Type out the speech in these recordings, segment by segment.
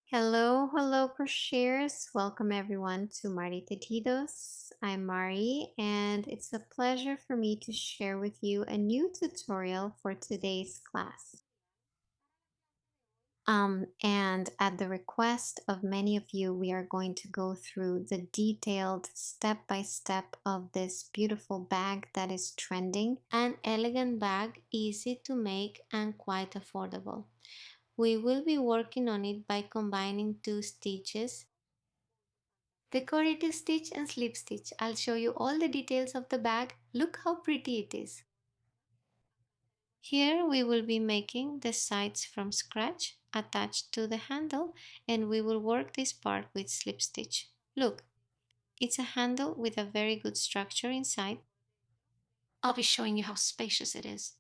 Hello, hello, crocheters. Welcome everyone to Marty Tetitos. I'm Mari, and it's a pleasure for me to share with you a new tutorial for today's class. And at the request of many of you, we are going to go through the detailed step by step of this beautiful bag that is trending. An elegant bag, easy to make and quite affordable. We will be working on it by combining two stitches, decorative stitch and slip stitch. I'll show you all the details of the bag. Look how pretty it is. Here we will be making the sides from scratch attached to the handle, and we will work this part with slip stitch. Look, it's a handle with a very good structure inside. I'll be showing you how spacious it is.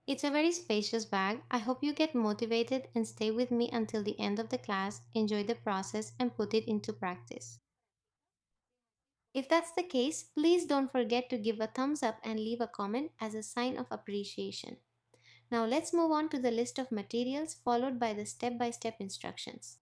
It's a very spacious bag. I hope you get motivated and stay with me until the end of the class, enjoy the process, and put it into practice. If that's the case, please don't forget to give a thumbs up and leave a comment as a sign of appreciation. Now let's move on to the list of materials followed by the step-by-step instructions.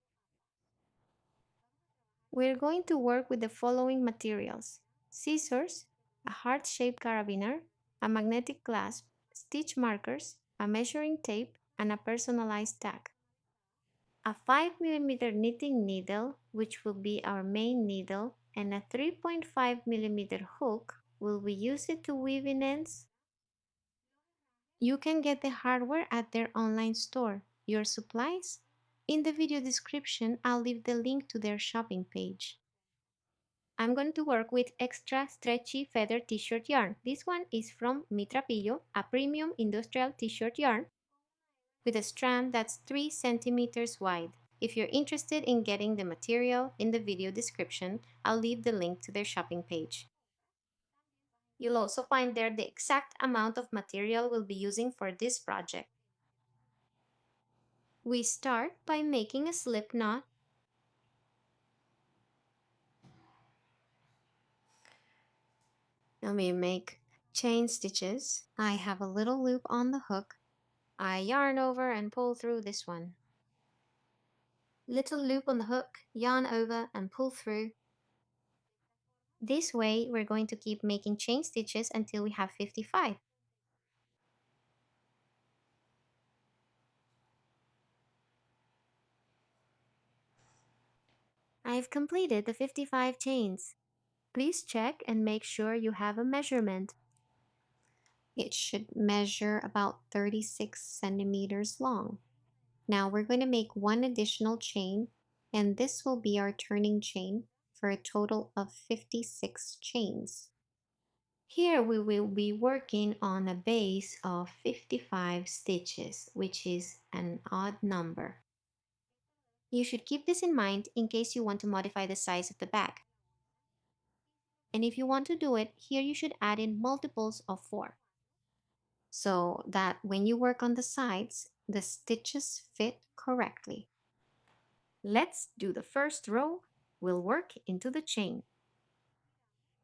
We're going to work with the following materials: scissors, a heart-shaped carabiner, a magnetic clasp, stitch markers, a measuring tape, and a personalized tag. A 5 mm knitting needle, which will be our main needle, and a 3.5 mm hook. Will we use it to weave in ends? You can get the hardware at their online store. Your supplies? In the video description, I'll leave the link to their shopping page. I'm going to work with extra stretchy feather t-shirt yarn. This one is from Mitrapillo, a premium industrial t-shirt yarn with a strand that's 3 centimeters wide. If you're interested in getting the material, in the video description, I'll leave the link to their shopping page. You'll also find there the exact amount of material we'll be using for this project. We start by making a slip knot. Now we make chain stitches. I have a little loop on the hook. I yarn over and pull through this one. Little loop on the hook, yarn over and pull through. This way, we're going to keep making chain stitches until we have 55. I've completed the 55 chains. Please check and make sure you have a measurement. It should measure about 36 centimeters long. Now we're going to make one additional chain, and this will be our turning chain for a total of 56 chains. Here we will be working on a base of 55 stitches, which is an odd number. You should keep this in mind in case you want to modify the size of the bag. And if you want to do it, here you should add in multiples of 4, so that when you work on the sides, the stitches fit correctly. Let's do the first row. We'll work into the chain.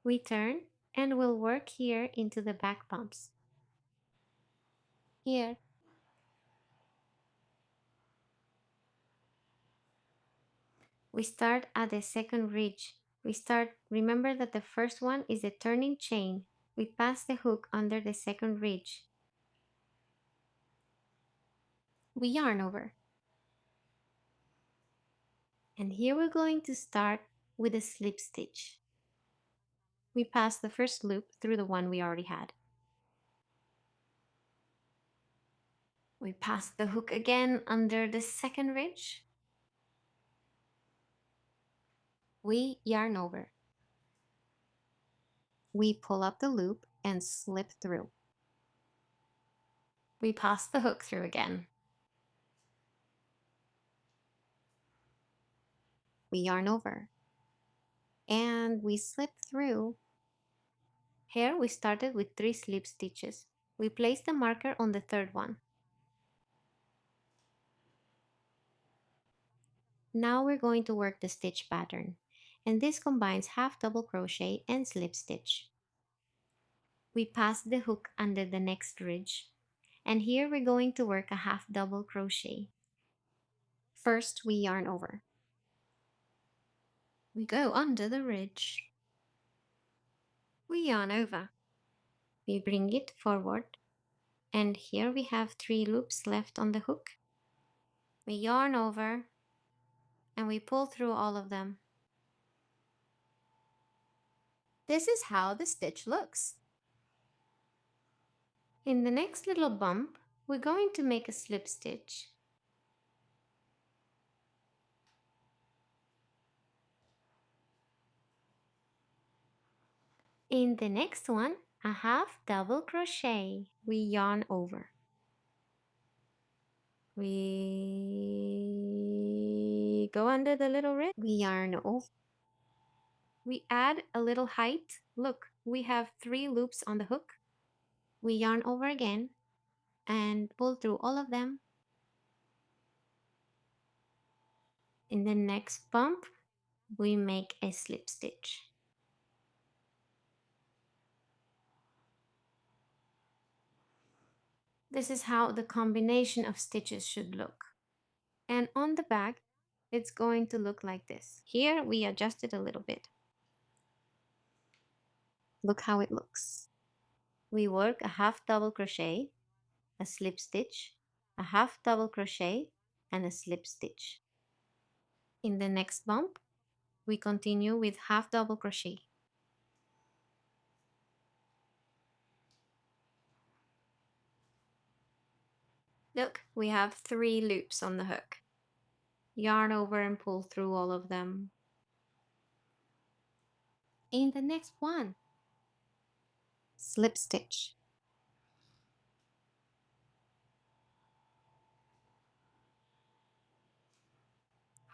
We turn and we'll work here into the back bumps. Here, we start at the second ridge. Remember that the first one is the turning chain. We pass the hook under the second ridge. We yarn over. And here we're going to start with a slip stitch. We pass the first loop through the one we already had. We pass the hook again under the second ridge. We yarn over. We pull up the loop and slip through. We pass the hook through again. We yarn over. And we slip through. Here we started with 3 slip stitches. We place the marker on the third one. Now we're going to work the stitch pattern, and this combines half double crochet and slip stitch. We pass the hook under the next ridge, And here we're going to work a half double crochet. First, we yarn over. We go under the ridge. We yarn over. We bring it forward. And here we have 3 loops left on the hook. We yarn over and we pull through all of them. This is how the stitch looks. In the next little bump, we're going to make a slip stitch. In the next one, a half double crochet. We yarn over. We go under the little ridge. We yarn over. We add a little height. Look, we have 3 loops on the hook. We yarn over again and pull through all of them. In the next bump, we make a slip stitch. This is how the combination of stitches should look. And on the back, it's going to look like this. Here we adjust it a little bit. Look how it looks. We work a half double crochet, a slip stitch, a half double crochet, and a slip stitch. In the next bump, we continue with half double crochet. Look, we have 3 loops on the hook. Yarn over and pull through all of them. In the next one, slip stitch.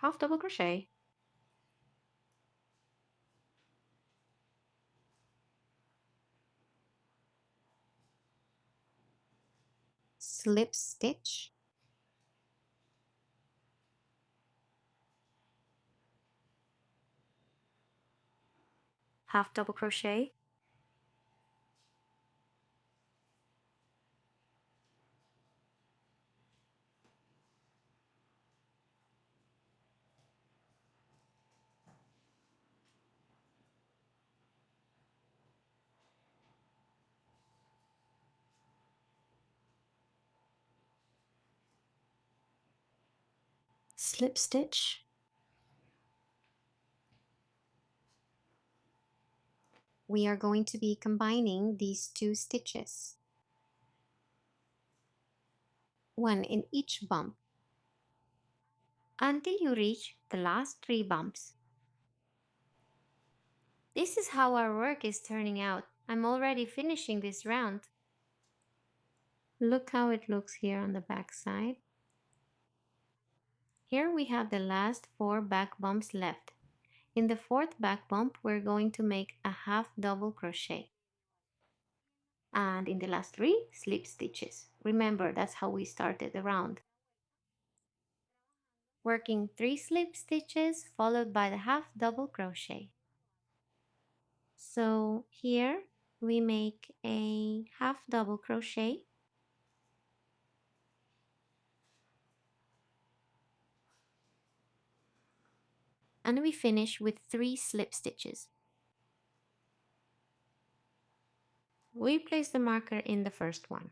Half double crochet. Slip stitch. Half double crochet. Slip stitch. We are going to be combining these 2 stitches, one in each bump, until you reach the last 3 bumps. This is how our work is turning out. I'm already finishing this round. Look how it looks here on the back side. Here we have the last 4 back bumps left. In the 4th back bump, we're going to make a half double crochet. And in the last 3, slip stitches. Remember, that's how we started the round. Working 3 slip stitches followed by the half double crochet. So here we make a half double crochet, and we finish with 3 slip stitches. We place the marker in the first one.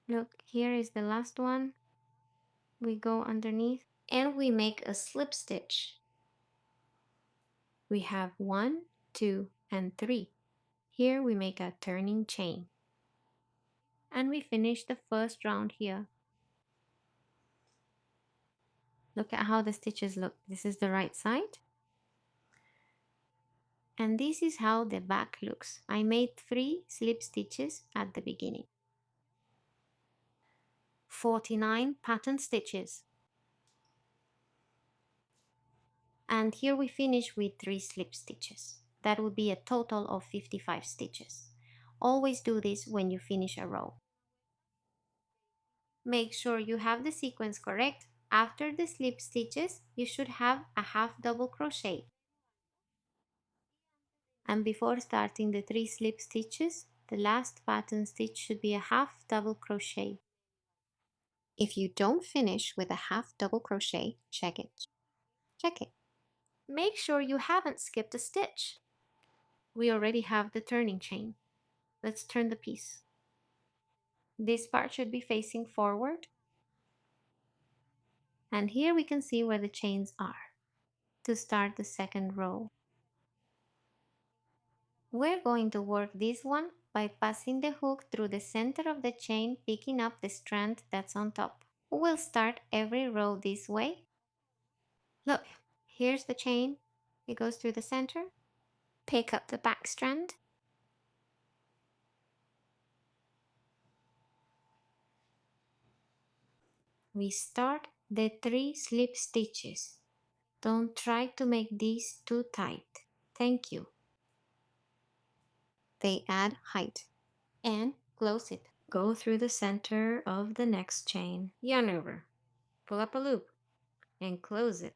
Look, here is the last one. We go underneath and we make a slip stitch. We have 1, 2, and 3. Here we make a turning chain. And we finish the first round here. Look at how the stitches look. This is the right side. And this is how the back looks. I made 3 slip stitches at the beginning. 49 pattern stitches. And here we finish with 3 slip stitches. That would be a total of 55 stitches. Always do this when you finish a row. Make sure you have the sequence correct. After the slip stitches, you should have a half double crochet. And before starting the 3 slip stitches, the last pattern stitch should be a half double crochet. If you don't finish with a half double crochet, check it. Check it. Make sure you haven't skipped a stitch. We already have the turning chain. Let's turn the piece. This part should be facing forward. And here we can see where the chains are to start the second row. We're going to work this one by passing the hook through the center of the chain, picking up the strand that's on top. We'll start every row this way. Look, here's the chain. It goes through the center. Pick up the back strand. We start the 3 slip stitches. Don't try to make these too tight. Thank you. They add height. And close it. Go through the center of the next chain. Yarn over. Pull up a loop and close it.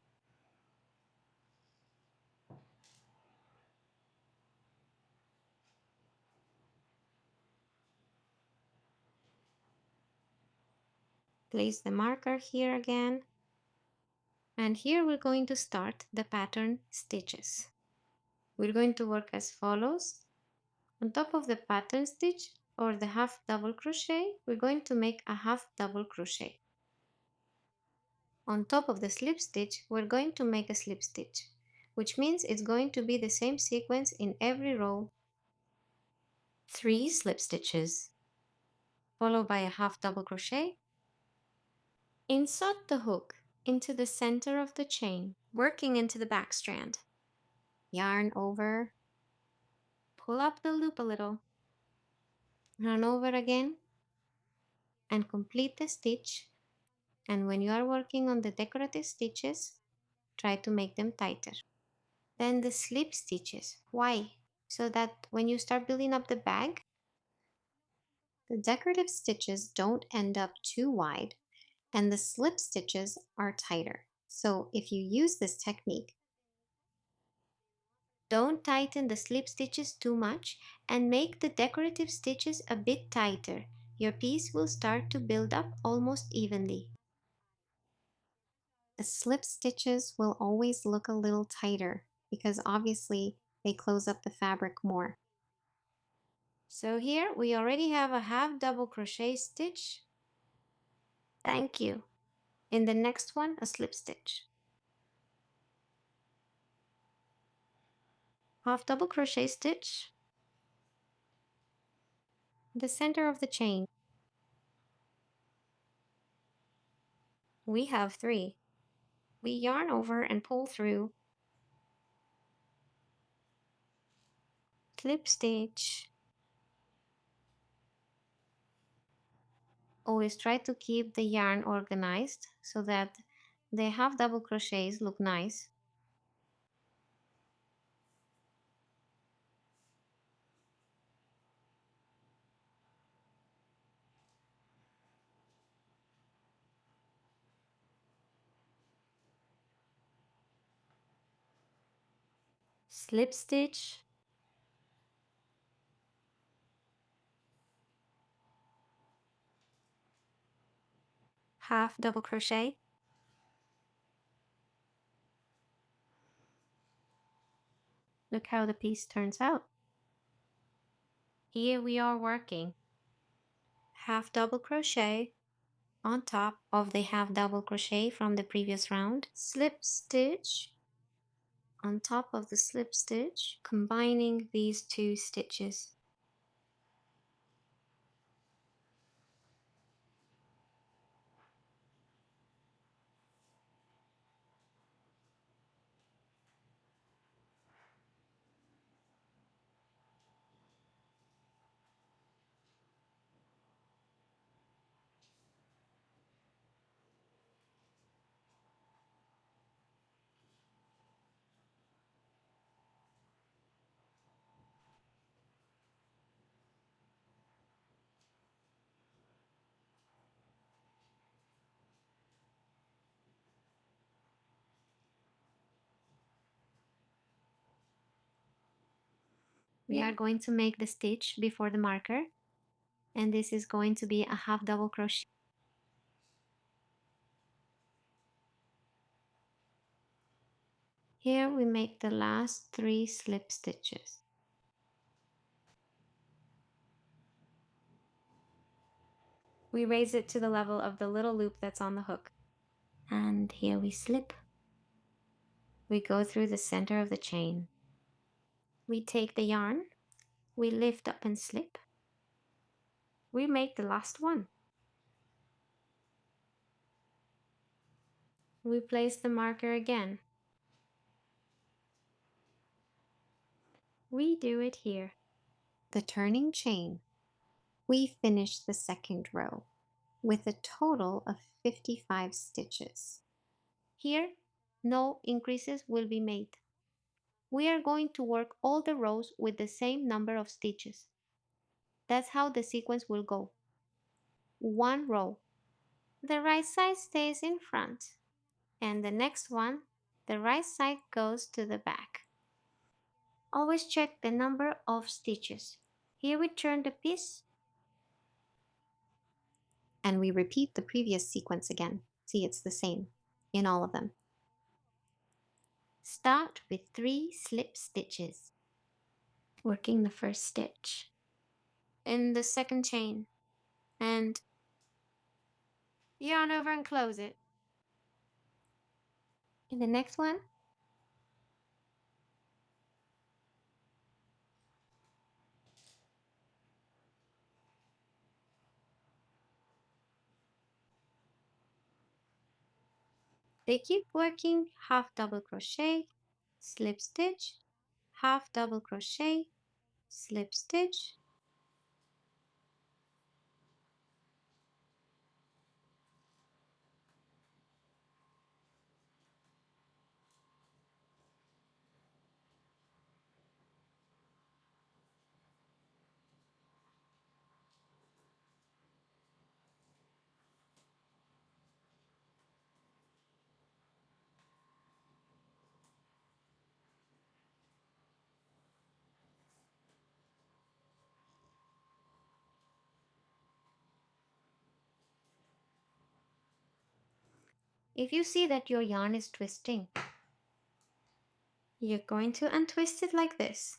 Place the marker here again. And here we're going to start the pattern stitches. We're going to work as follows. On top of the pattern stitch or the half double crochet, we're going to make a half double crochet. On top of the slip stitch, we're going to make a slip stitch, which means it's going to be the same sequence in every row. 3 slip stitches, followed by a half double crochet. Insert the hook into the center of the chain, working into the back strand. Yarn over, pull up the loop a little, run over again, and complete the stitch. And when you are working on the decorative stitches, try to make them tighter. Then the slip stitches. Why? So that when you start building up the bag, the decorative stitches don't end up too wide and the slip stitches are tighter. So if you use this technique, don't tighten the slip stitches too much and make the decorative stitches a bit tighter. Your piece will start to build up almost evenly. The slip stitches will always look a little tighter because obviously they close up the fabric more. So here we already have a half double crochet stitch. Thank you. In the next one, a slip stitch. Half double crochet stitch. The center of the chain. We have 3. We yarn over and pull through. Slip stitch. Always try to keep the yarn organized so that the half double crochets look nice. Slip stitch. Half double crochet. Look how the piece turns out. Here we are working. Half double crochet on top of the half double crochet from the previous round. Slip stitch on top of the slip stitch, combining these 2 stitches. We are going to make the stitch before the marker, and this is going to be a half double crochet. Here we make the last 3 slip stitches. We raise it to the level of the little loop that's on the hook. And here we slip. We go through the center of the chain. We take the yarn, we lift up and slip. We make the last one. We place the marker again. We do it here. The turning chain. We finish the second row with a total of 55 stitches. Here, no increases will be made. We are going to work all the rows with the same number of stitches. That's how the sequence will go. 1 row. The right side stays in front, and the next one, the right side goes to the back. Always check the number of stitches. Here we turn the piece, and we repeat the previous sequence again. See, it's the same in all of them. Start with 3 slip stitches. Working the first stitch in the second chain, and yarn over and close it. In the next one, they keep working half double crochet, slip stitch, half double crochet, slip stitch. If you see that your yarn is twisting, you're going to untwist it like this.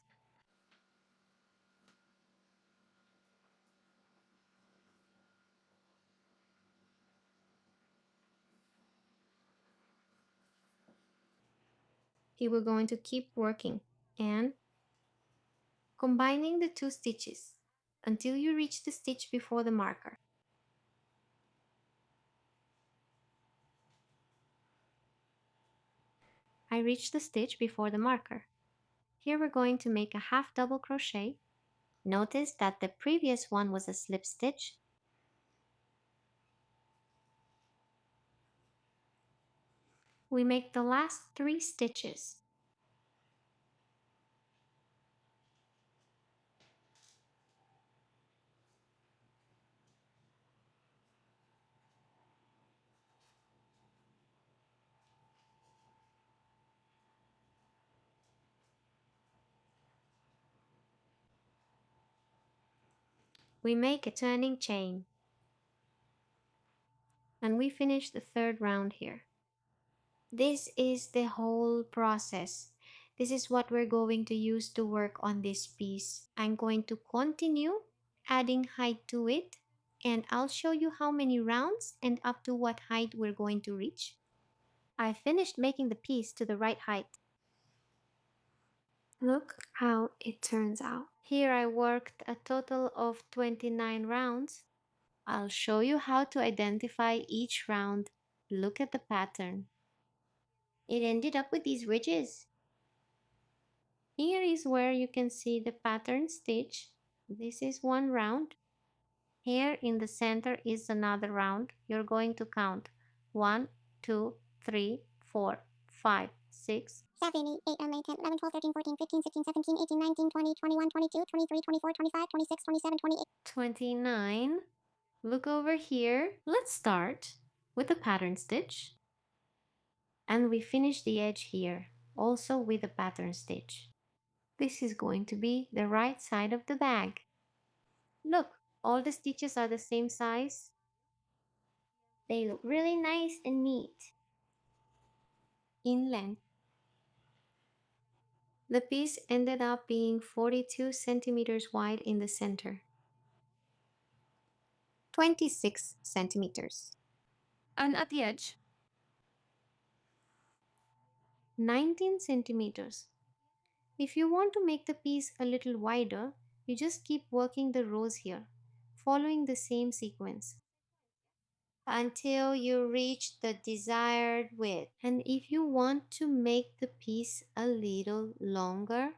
Here we're going to keep working and combining the 2 stitches until you reach the stitch before the marker. I reached the stitch before the marker. Here we're going to make a half double crochet. Notice that the previous one was a slip stitch. We make the last 3 stitches. We make a turning chain, and we finish the 3rd round here. This is the whole process. This is what we're going to use to work on this piece. I'm going to continue adding height to it, and I'll show you how many rounds and up to what height we're going to reach. I finished making the piece to the right height. Look how it turns out. Here I worked a total of 29 rounds. I'll show you how to identify each round. Look at the pattern. It ended up with these ridges. Here is where you can see the pattern stitch. This is 1 round. Here in the center is another round. You're going to count 1, 2, 3, 4, 5, 6, 7, 8, 8, 9, 10, 11, 12, 13, 14, 15, 16, 17, 18, 19, 20, 21, 22, 23, 24, 25, 26, 27, 28, 29. Look over here. Let's start with the pattern stitch. And we finish the edge here, also with a pattern stitch. This is going to be the right side of the bag. Look, all the stitches are the same size. They look really nice and neat. In length, the piece ended up being 42 centimeters wide in the center, 26 centimeters. and at the edge, 19 centimeters. If you want to make the piece a little wider, you just keep working the rows here, following the same sequence until you reach the desired width. And if you want to make the piece a little longer,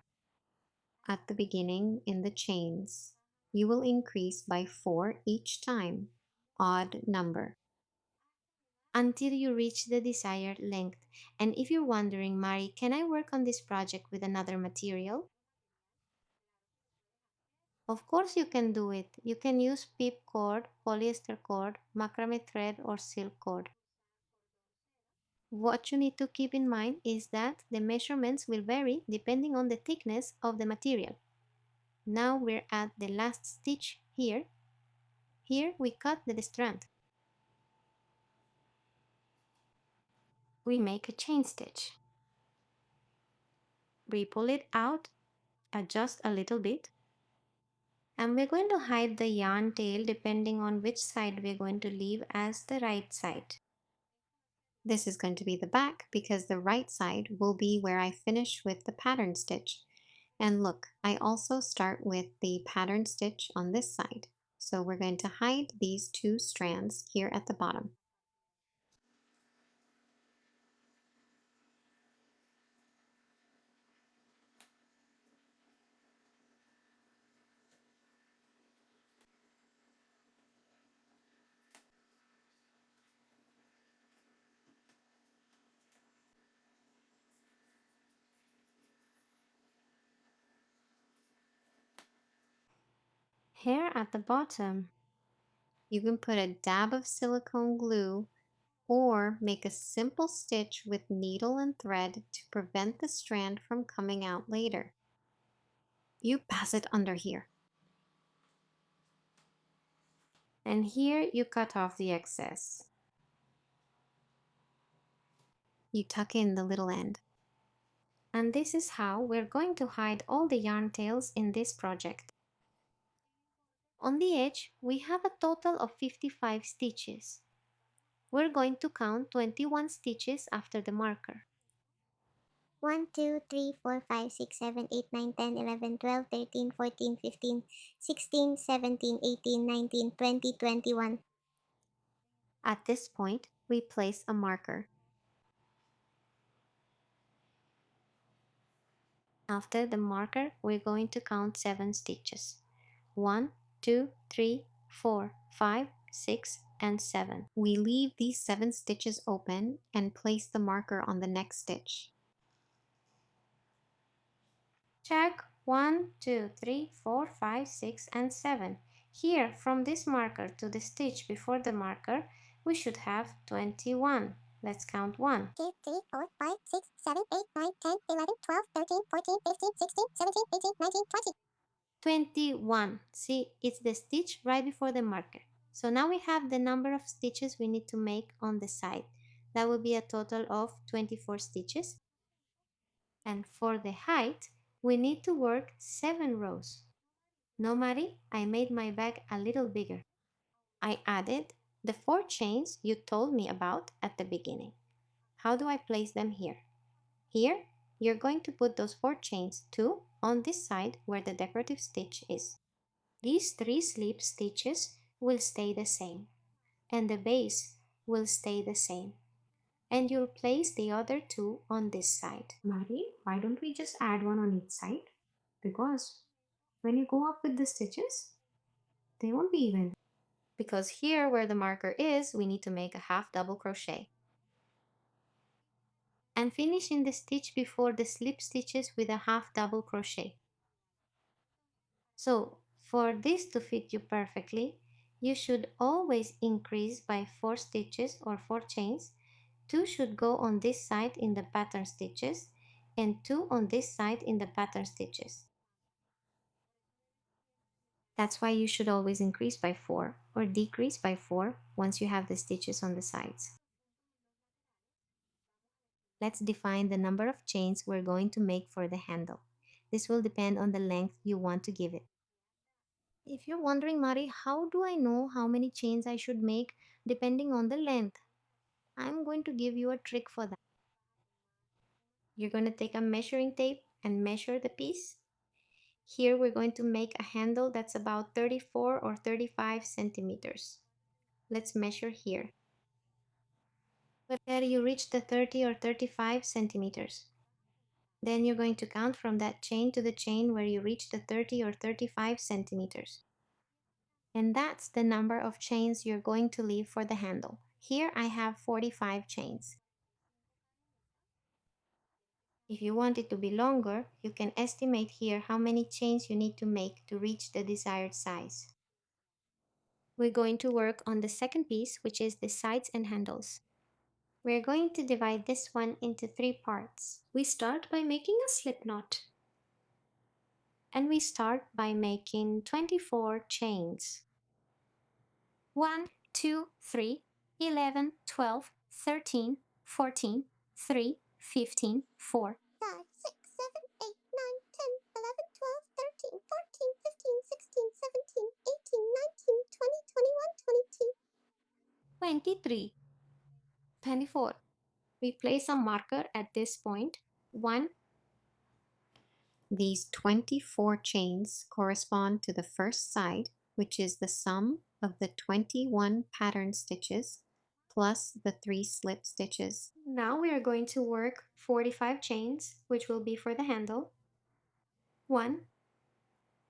At the beginning in the chains, you will increase by 4 each time, odd number. until you reach the desired length. And if you're wondering, Mari, can I work on this project with another material? Of course you can do it. You can use pip cord, polyester cord, macrame thread, or silk cord. What you need to keep in mind is that the measurements will vary depending on the thickness of the material. Now we're at the last stitch here. Here we cut the strand. We make a chain stitch. We pull it out, adjust a little bit, and we're going to hide the yarn tail depending on which side we're going to leave as the right side. This is going to be the back because the right side will be where I finish with the pattern stitch. And look, I also start with the pattern stitch on this side. So we're going to hide these two strands here at the bottom. Here at the bottom, You can put a dab of silicone glue or make a simple stitch with needle and thread to prevent the strand from coming out later. You pass it under here. and here you cut off the excess. You tuck in the little end. And this is how we're going to hide all the yarn tails in this project. On the edge, we have a total of 55 stitches. We're going to count 21 stitches after the marker. 1, 2, 3, 4, 5, 6, 7, 8, 9, 10, 11, 12, 13, 14, 15, 16, 17, 18, 19, 20, 21. At this point, we place a marker. After the marker, we're going to count 7 stitches. 1, 2, 3, 4, 5, 6, and 7. We leave these 7 stitches open and place the marker on the next stitch. Check 1, 2, 3, 4, 5, 6, and 7. Here, from this marker to the stitch before the marker, we should have 21. Let's count 1. 2, 3, 4, 5, 6, 7, 8, 9, 10, 11, 12, 13, 14, 15, 16, 17, 18, 19, 20. 21. See, it's the stitch right before the marker. So now we have the number of stitches we need to make on the side. That will be a total of 24 stitches. And for the height, we need to work 7 rows. No, Mari, I made my bag a little bigger. I added the 4 chains you told me about at the beginning. How do I place them here? Here, you're going to put those 4 chains, 2 on this side where the decorative stitch is. These 3 slip stitches will stay the same, and the base will stay the same. And you'll place the other 2 on this side. Mari, why don't we just add one on each side? Because when you go up with the stitches, they won't be even. Because here where the marker is, we need to make a half double crochet. And finish in the stitch before the slip stitches with a half double crochet. So for this to fit you perfectly, you should always increase by 4 stitches or 4 chains. 2 should go on this side in the pattern stitches, and 2 on this side in the pattern stitches. That's why you should always increase by 4 or decrease by 4 once you have the stitches on the sides. Let's define the number of chains we're going to make for the handle. This will depend on the length you want to give it. If you're wondering, Mari, how do I know how many chains I should make depending on the length? I'm going to give you a trick for that. You're going to take a measuring tape and measure the piece. Here we're going to make a handle that's about 34 or 35 centimeters. Let's measure here. Where you reach the 30 or 35 centimeters. Then you're going to count from that chain to the chain where you reach the 30 or 35 centimeters. And that's the number of chains you're going to leave for the handle. Here I have 45 chains. If you want it to be longer, you can estimate here how many chains you need to make to reach the desired size. We're going to work on the second piece, which is the sides and handles. We're going to divide this one into 3 parts. We start by making a slip knot. And we start by making 24 chains. 1, 2, 3, 11, 12, 13, 14, 3, 15, 4. 5, 6, 7, 8, 9, 10, 11, 12, 13, 14, 15, 16, 17, 18, 19, 20, 21, 22. 23. 24. We place a marker at this point. 1. These 24 chains correspond to the first side, which is the sum of the 21 pattern stitches plus the 3 slip stitches. Now we are going to work 45 chains, which will be for the handle. 1.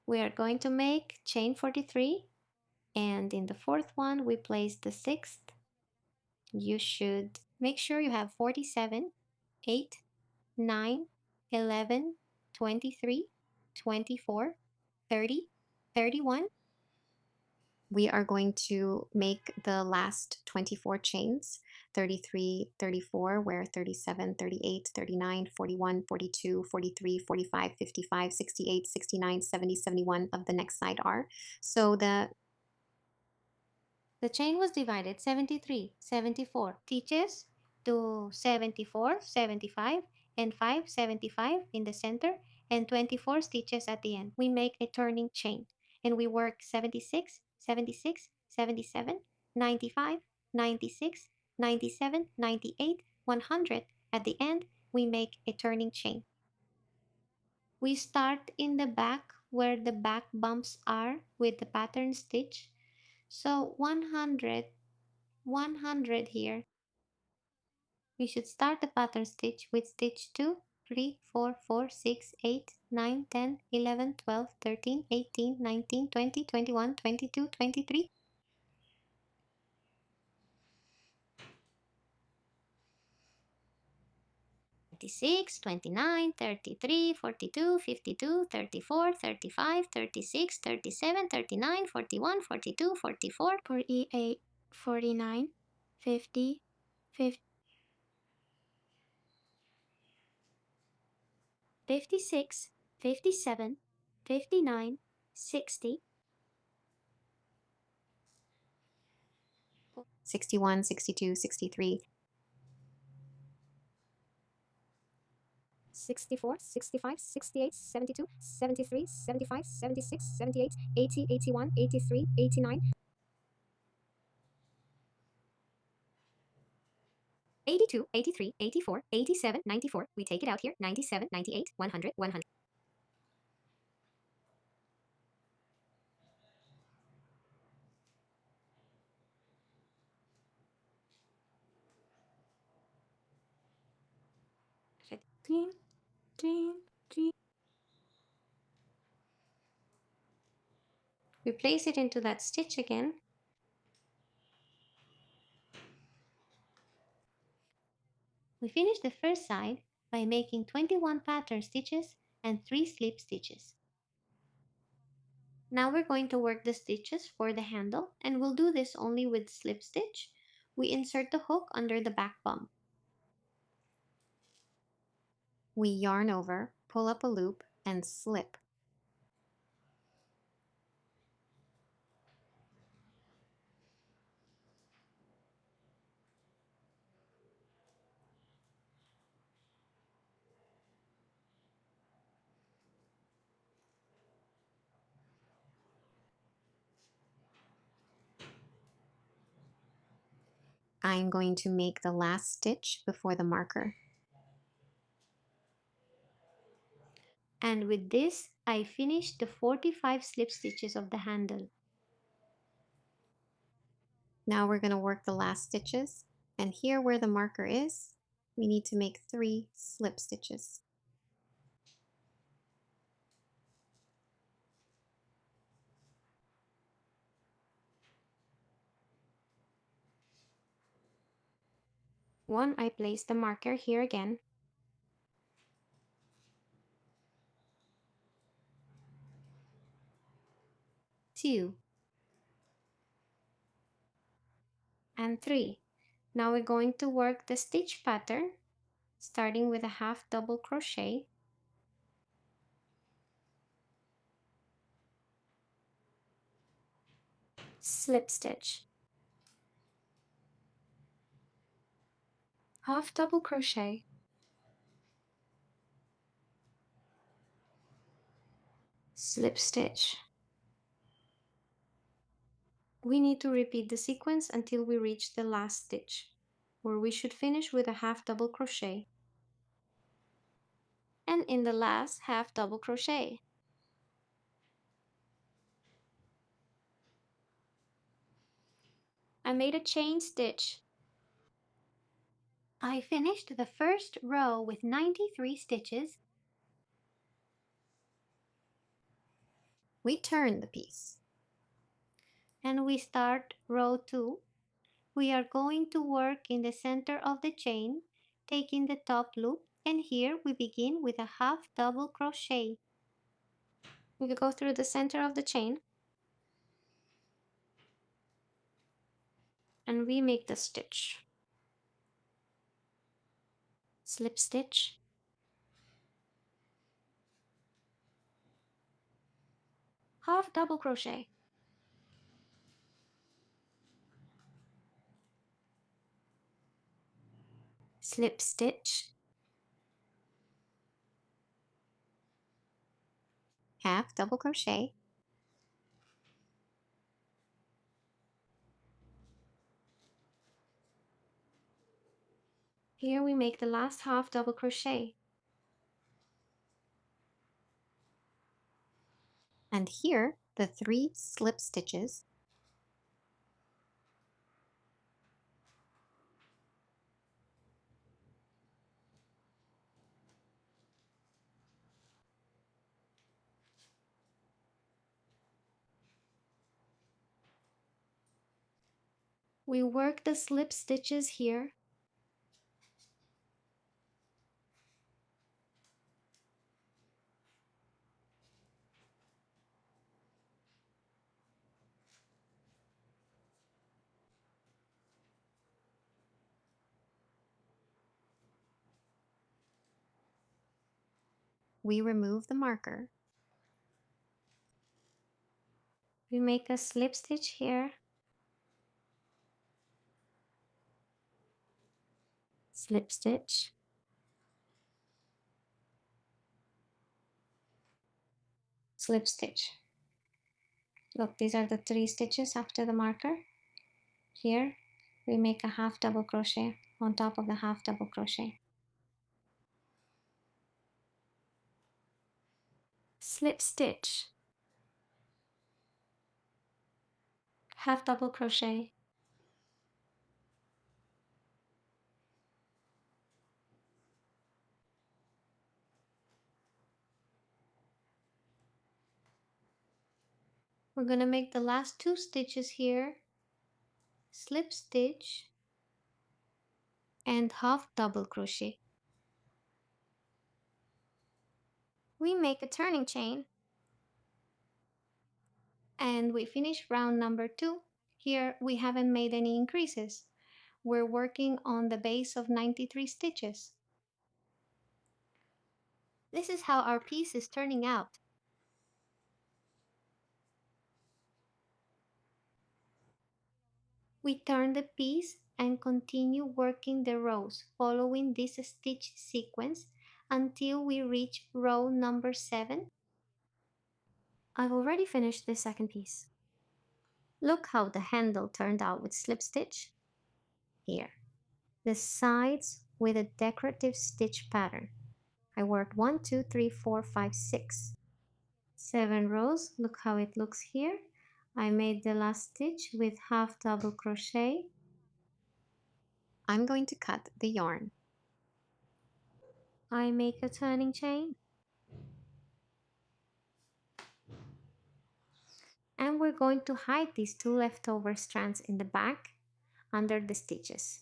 We are going to make chain 43, and in the fourth one we place the 6th. You should make sure you have 47, 8, 9, 11, 23, 24, 30, 31. We are going to make the last 24 chains, 33, 34, where 37, 38, 39, 41, 42, 43, 45, 55, 68, 69, 70, 71 of the next side are. So the chain was divided 73, 74 stitches to 74, 75, and 5, 75 in the center, and 24 stitches at the end. We make a turning chain, and we work 76, 76, 77, 95, 96, 97, 98, 100. At the end, we make a turning chain. We start in the back where the back bumps are with the pattern stitch. So 100, 100 here. We should start the pattern stitch with stitch 2, 3, 4, 4, 6, 8, 9, 10, 11, 12, 13, 18, 19, 20, 21, 22, 23. 26, 29, 33, 42, 52, 34, 35, 36, 37, 39, 41, 42, 44, 48, 49, 50, 50, 56, 57, 59, 60, 61, 62, 63, 64, 65, 68, 72, 73, 75, 76, 78, 80, 81, 83, 89, 82, 83, 84, 87, 94. We take it out here. 97, 98, 100, 100. We place it into that stitch again. We finish the first side by making 21 pattern stitches and 3 slip stitches. Now we're going to work the stitches for the handle, and we'll do this only with slip stitch. We insert the hook under the back bump. We yarn over, pull up a loop, and slip. I'm going to make the last stitch before the marker. And with this, I finished the 45 slip stitches of the handle. Now we're going to work the last stitches, and here where the marker is, we need to make 3 slip stitches. One, I place the marker here again. 2 and 3. Now we're going to work the stitch pattern, starting with a half double crochet, slip stitch, half double crochet, slip stitch. We need to repeat the sequence until we reach the last stitch, where we should finish with a half double crochet. And in the last half double crochet. I made a chain stitch. I finished the first row with 93 stitches. We turn the piece. And we start row 2. We are going to work in the center of the chain, taking the top loop, and here we begin with a half double crochet. We go through the center of the chain and we make the stitch. Slip stitch, half double crochet, slip stitch, Half double crochet, here we make the last half double crochet, and here the 3 slip stitches. we work the slip stitches here, We remove the marker. we make a slip stitch here, slip stitch, slip stitch. Look, these are the 3 stitches after the marker. Here we make a half double crochet on top of the half double crochet. Slip stitch, half double crochet, we're going to make the last 2 stitches here, slip stitch and half double crochet. We make a turning chain and we finish round number 2. Here we haven't made any increases. We're working on the base of 93 stitches. This is how our piece is turning out. We turn the piece and continue working the rows, following this stitch sequence until we reach row number 7. I've already finished the second piece. Look how the handle turned out with slip stitch. Here. The sides with a decorative stitch pattern. I worked 1, 2, 3, 4, 5, 6. 7 rows. Look how it looks here. I made the last stitch with half double crochet. I'm going to cut the yarn. I make a turning chain. And we're going to hide these 2 leftover strands in the back under the stitches.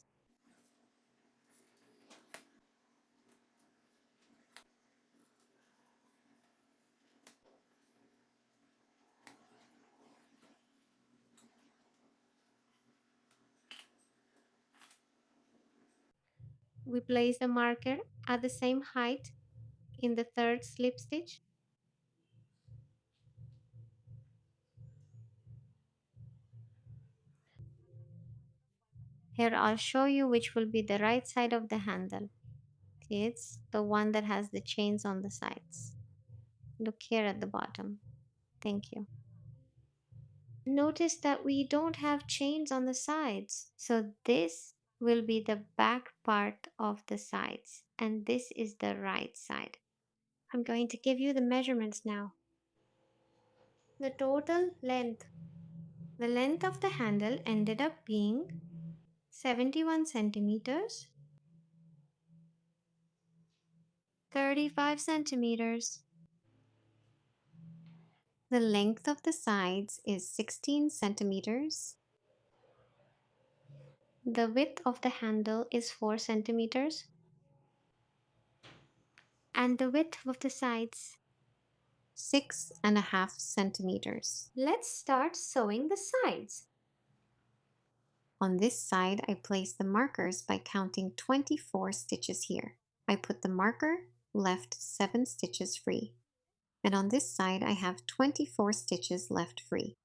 We place the marker at the same height in the third slip stitch. Here I'll show you which will be the right side of the handle. It's the one that has the chains on the sides. Look here at the bottom. Thank you. Notice that we don't have chains on the sides. So this will be the back part of the sides, and this is the right side. I'm going to give you the measurements now. The total length. The length of the handle ended up being 71 centimeters, 35 centimeters. The length of the sides is 16 centimeters. The width of the handle is 4 centimeters. And the width of the sides, 6.5 centimeters. let's start sewing the sides. On this side, I place the markers by counting 24 stitches here. I put the marker, left 7 stitches free. And on this side, I have 24 stitches left free.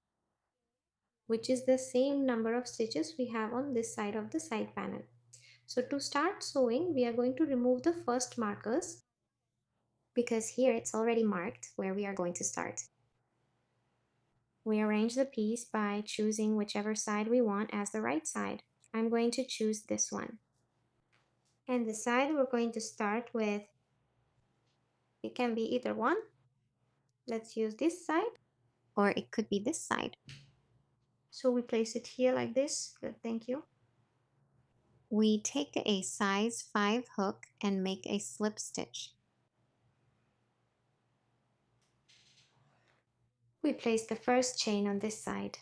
Which is the same number of stitches we have on this side of the side panel. So to start sewing, we are going to remove the first markers because here it's already marked where we are going to start. We arrange the piece by choosing whichever side we want as the right side. I'm going to choose this one. And the side we're going to start with, it can be either one. Let's use this side. Or it could be this side. So we place it here like this. Good, thank you. We take a size 5 hook and make a slip stitch. We place the first chain on this side.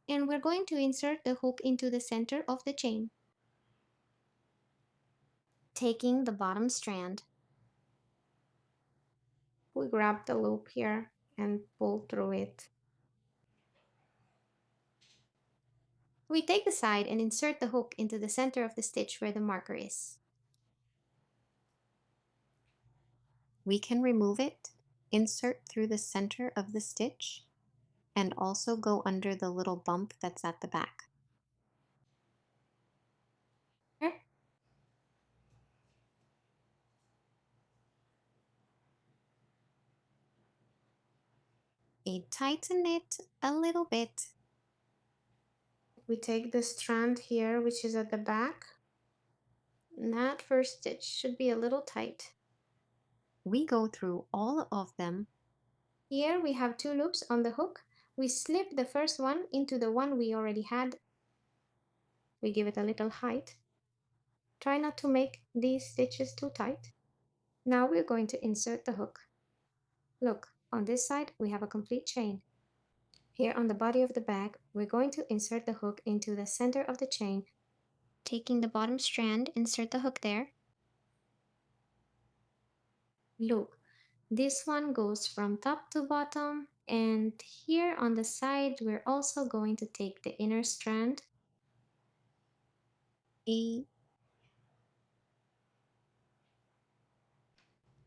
And we're going to insert the hook into the center of the chain. Taking the bottom strand, we grab the loop here and pull through it. We take the side and insert the hook into the center of the stitch where the marker is. We can remove it, insert through the center of the stitch, and also go under the little bump that's at the back. Here. We tighten it a little bit. We take the strand here, which is at the back. And that first stitch should be a little tight. We go through all of them. Here we have 2 loops on the hook. We slip the first one into the one we already had. We give it a little height. Try not to make these stitches too tight. Now we're going to insert the hook. Look, on this side we have a complete chain. Here on the body of the bag, we're going to insert the hook into the center of the chain. Taking the bottom strand, insert the hook there. Look, this one goes from top to bottom, and here on the side we're also going to take the inner strand. E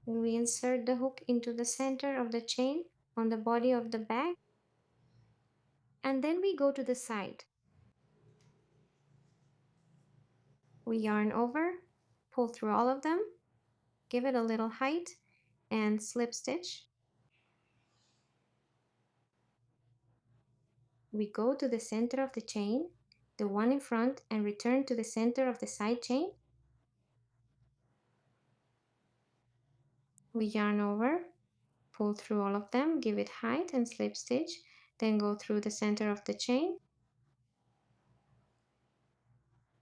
And we insert the hook into the center of the chain on the body of the bag. And then we go to the side. We yarn over, pull through all of them, give it a little height, and slip stitch. We go to the center of the chain, the one in front, and return to the center of the side chain. We yarn over, pull through all of them, give it height and slip stitch, then go through the center of the chain.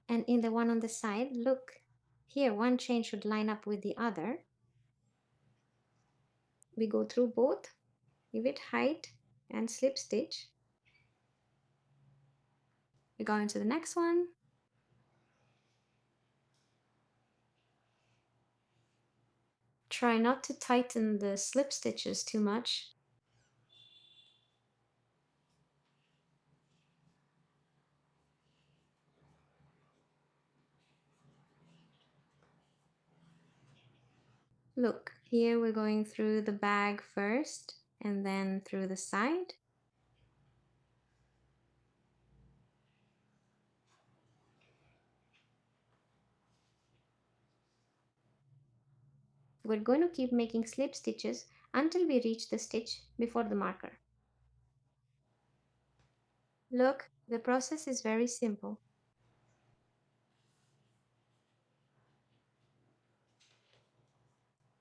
And in the one on the side, look, here one chain should line up with the other. We go through both, give it height and slip stitch. We go into the next one. Try not to tighten the slip stitches too much. Look, here we're going through the bag first and then through the side. We're going to keep making slip stitches until we reach the stitch before the marker. Look, the process is very simple.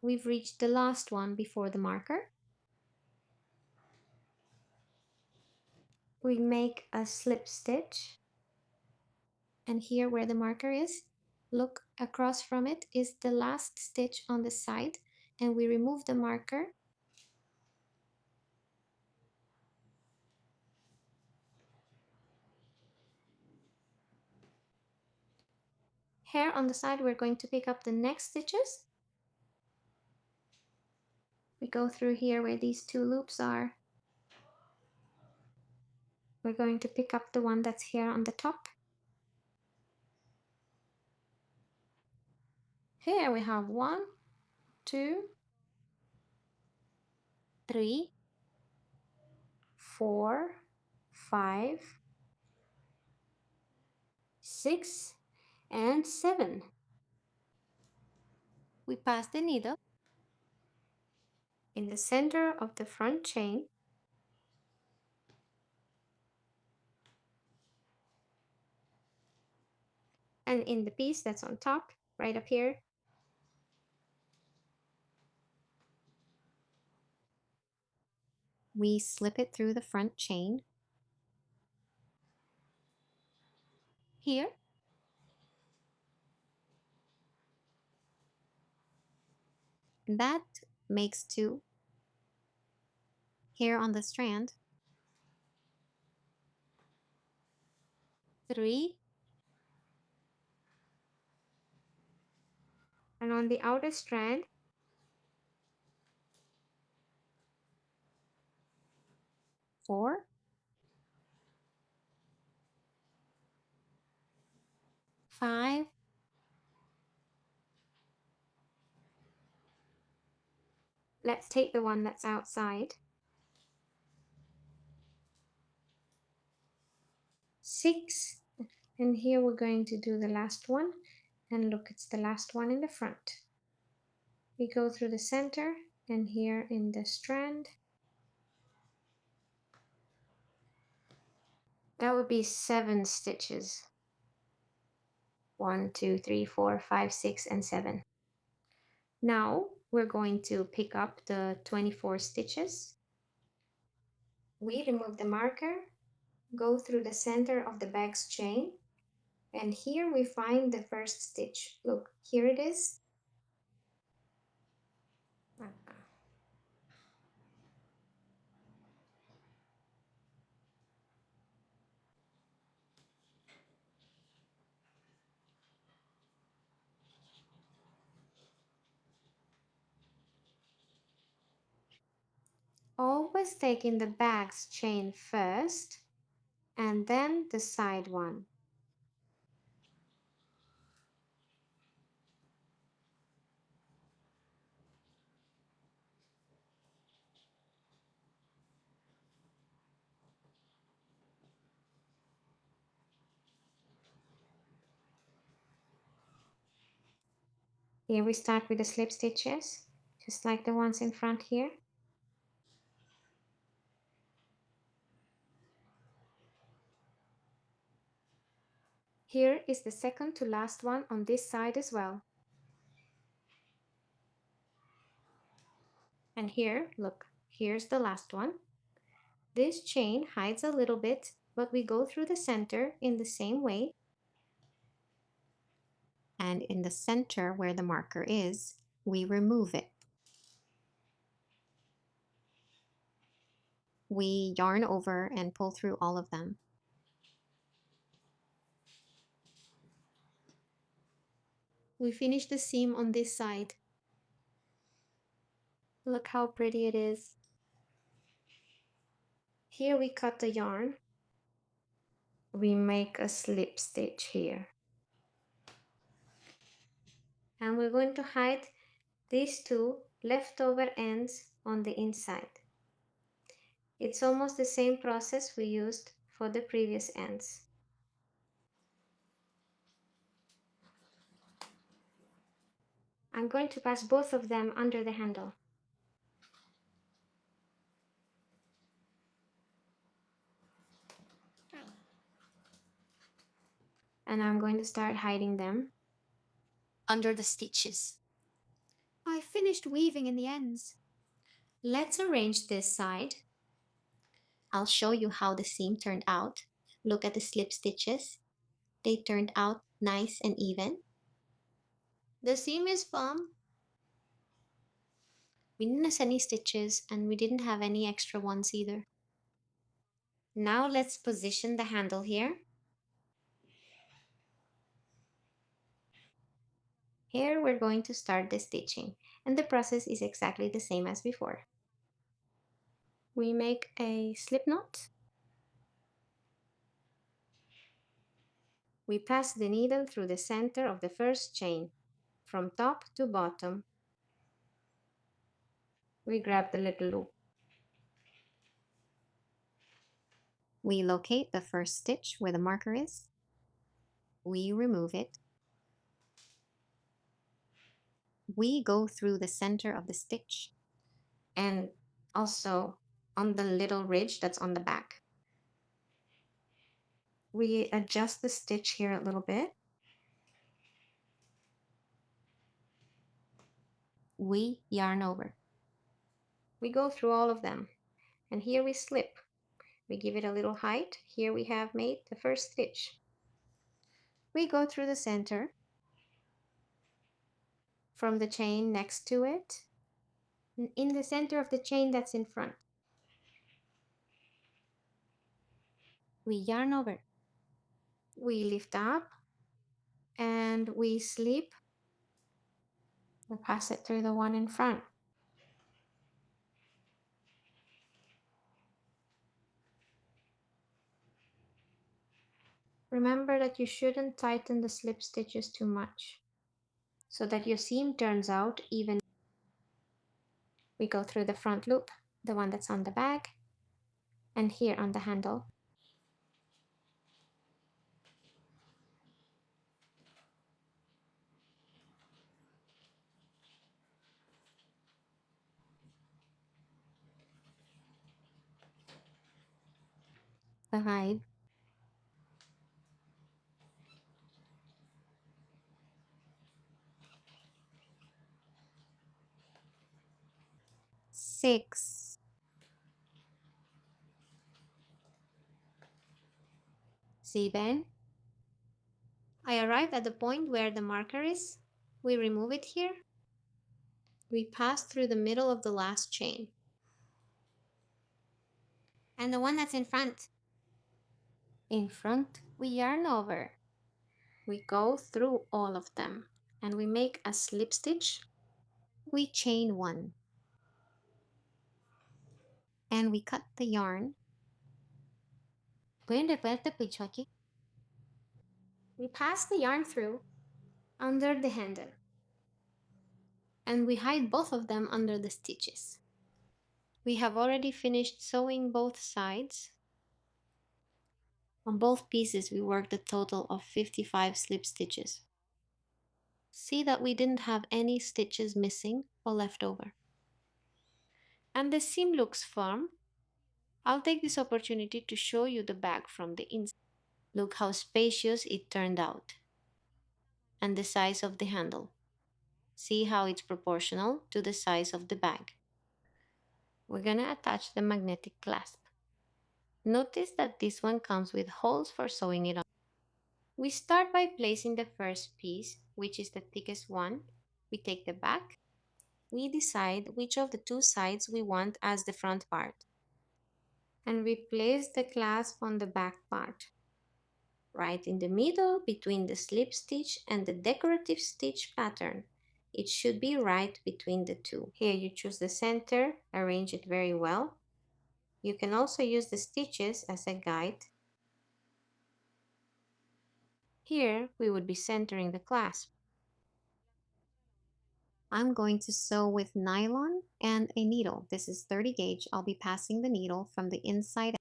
We've reached the last one before the marker. We make a slip stitch, and here where the marker is, look, across from it is the last stitch on the side, and we remove the marker. Here on the side we're going to pick up the next stitches. We go through here where these two loops are. We're going to pick up the one that's here on the top. Here we have 1, 2, 3, 4, 5, 6, and 7. We pass the needle In the center of the front chain. And in the piece that's on top, right up here, we slip it through the front chain. Here, that makes 2. Here on the strand, 3, and on the outer strand, 4, 5, let's take the one that's outside, 6, and here we're going to do the last one, and look, it's the last one in the front. We go through the center, and here in the strand, that would be 7 stitches. 1, 2, 3, 4, 5, 6, and 7. Now we're going to pick up the 24 stitches. We remove the marker, go through the center of the bag's chain, and here we find the first stitch. Look, here it is. Always taking the bag's chain first and then the side one. Here we start with the slip stitches, just like the ones in front here. Here is the second to last one on this side as well. And here, look, here's the last one. This chain hides a little bit, but we go through the center in the same way. And in the center where the marker is, we remove it. We yarn over and pull through all of them. We finish the seam on this side. Look how pretty it is. Here we cut the yarn. We make a slip stitch here. And we're going to hide these two leftover ends on the inside. It's almost the same process we used for the previous ends. I'm going to pass both of them under the handle. And I'm going to start hiding them under the stitches. I finished weaving in the ends. Let's arrange this side. I'll show you how the seam turned out. Look at the slip stitches. They turned out nice and even. The seam is firm. We didn't miss any stitches and we didn't have any extra ones either. Now let's position the handle here. Here we're going to start the stitching, and the process is exactly the same as before. We make a slip knot. We pass the needle through the center of the first chain, from top to bottom. We grab the little loop. We locate the first stitch where the marker is. We remove it. We go through the center of the stitch and also on the little ridge that's on the back. We adjust the stitch here a little bit. We yarn over. We go through all of them, and here we slip. We give it a little height. Here we have made the first stitch. We go through the center from the chain next to it, in the center of the chain that's in front. We yarn over. We lift up and we slip. We pass it through the one in front. Remember that you shouldn't tighten the slip stitches too much so that your seam turns out even. We go through the front loop, the one that's on the back, and here on the handle. The hide. 6. See, Ben? I arrived at the point where the marker is. We remove it here. We pass through the middle of the last chain. And the one that's in front. In front, we yarn over. We go through all of them and we make a slip stitch. We chain 1. And we cut the yarn. We pass the yarn through under the handle. And we hide both of them under the stitches. We have already finished sewing both sides. On both pieces, we worked a total of 55 slip stitches. See that we didn't have any stitches missing or left over. And the seam looks firm. I'll take this opportunity to show you the bag from the inside. Look how spacious it turned out, and the size of the handle. See how it's proportional to the size of the bag. We're gonna attach the magnetic clasp. Notice that this one comes with holes for sewing it on. We start by placing the first piece, which is the thickest one. We take the back. We decide which of the two sides we want as the front part. And we place the clasp on the back part, right in the middle between the slip stitch and the decorative stitch pattern. It should be right between the two. Here you choose the center, arrange it very well. You can also use the stitches as a guide. Here we would be centering the clasp. I'm going to sew with nylon and a needle. This is 30 gauge. I'll be passing the needle from the inside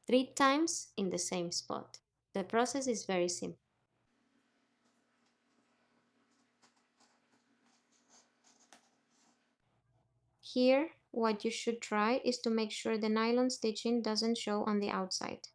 3 times in the same spot. The process is very simple. Here, what you should try is to make sure the nylon stitching doesn't show on the outside.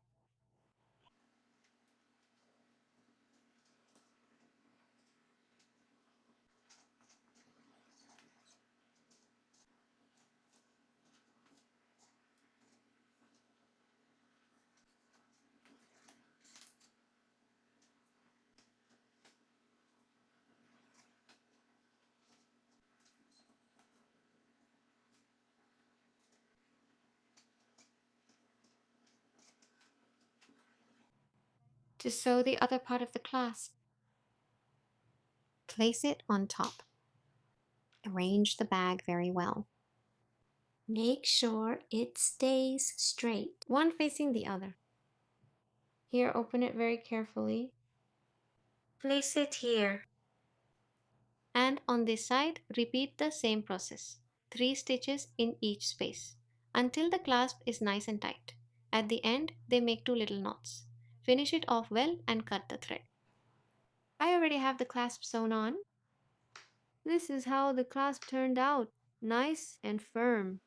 To sew the other part of the clasp, place it on top. Arrange the bag very well. Make sure it stays straight, one facing the other. Here, open it very carefully. Place it here. And on this side, repeat the same process. 3 stitches in each space until the clasp is nice and tight. At the end, they make 2 little knots. Finish it off well and cut the thread. I already have the clasp sewn on. This is how the clasp turned out, nice and firm.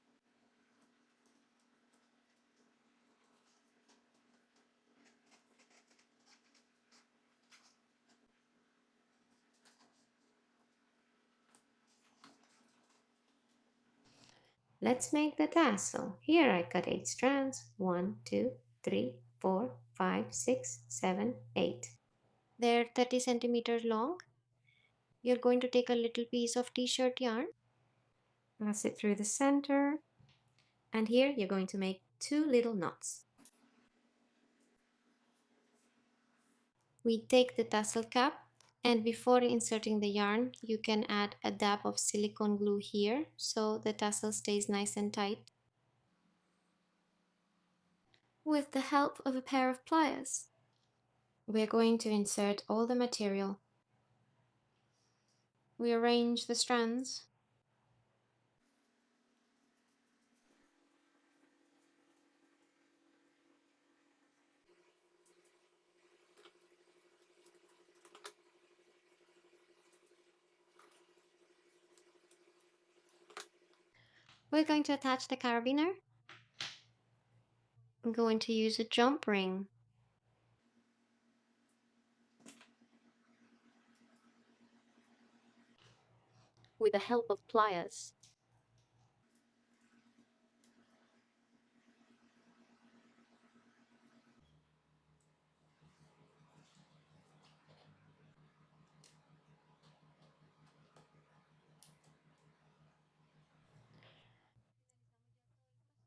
Let's make the tassel. Here I cut 8 strands. 1, 2, 3, 4, 5, 6, 7, 8. They're 30 centimeters long. You're going to take a little piece of t-shirt yarn, pass it through the center, and here you're going to make 2 little knots. We take the tassel cap, and before inserting the yarn, you can add a dab of silicone glue here so the tassel stays nice and tight. With the help of a pair of pliers, we're going to insert all the material. We arrange the strands. We're going to attach the carabiner. I'm going to use a jump ring. With the help of pliers.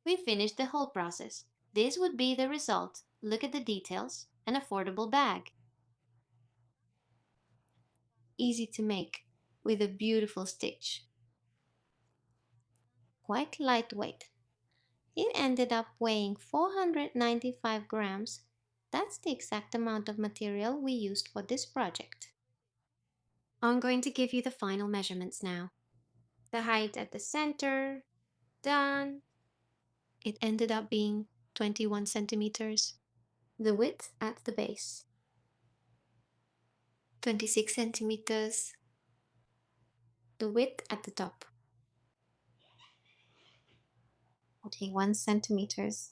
We finished the whole process. This would be the result. Look at the details. An affordable bag. Easy to make, with a beautiful stitch. Quite lightweight. It ended up weighing 495 grams. That's the exact amount of material we used for this project. I'm going to give you the final measurements now. The height at the center, done. It ended up being 21 centimeters. The width at the base, 26 centimeters, the width at the top, 41 centimeters.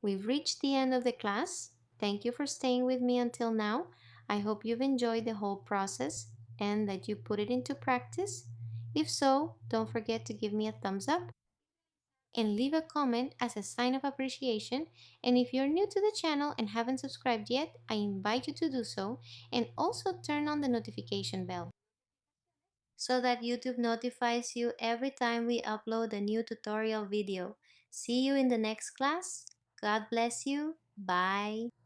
We've reached the end of the class. Thank you for staying with me until now. I hope you've enjoyed the whole process and that you put it into practice. If so, don't forget to give me a thumbs up and leave a comment as a sign of appreciation. And if you're new to the channel and haven't subscribed yet, I invite you to do so and also turn on the notification bell so that YouTube notifies you every time we upload a new tutorial video. See you in the next class. God bless you. Bye.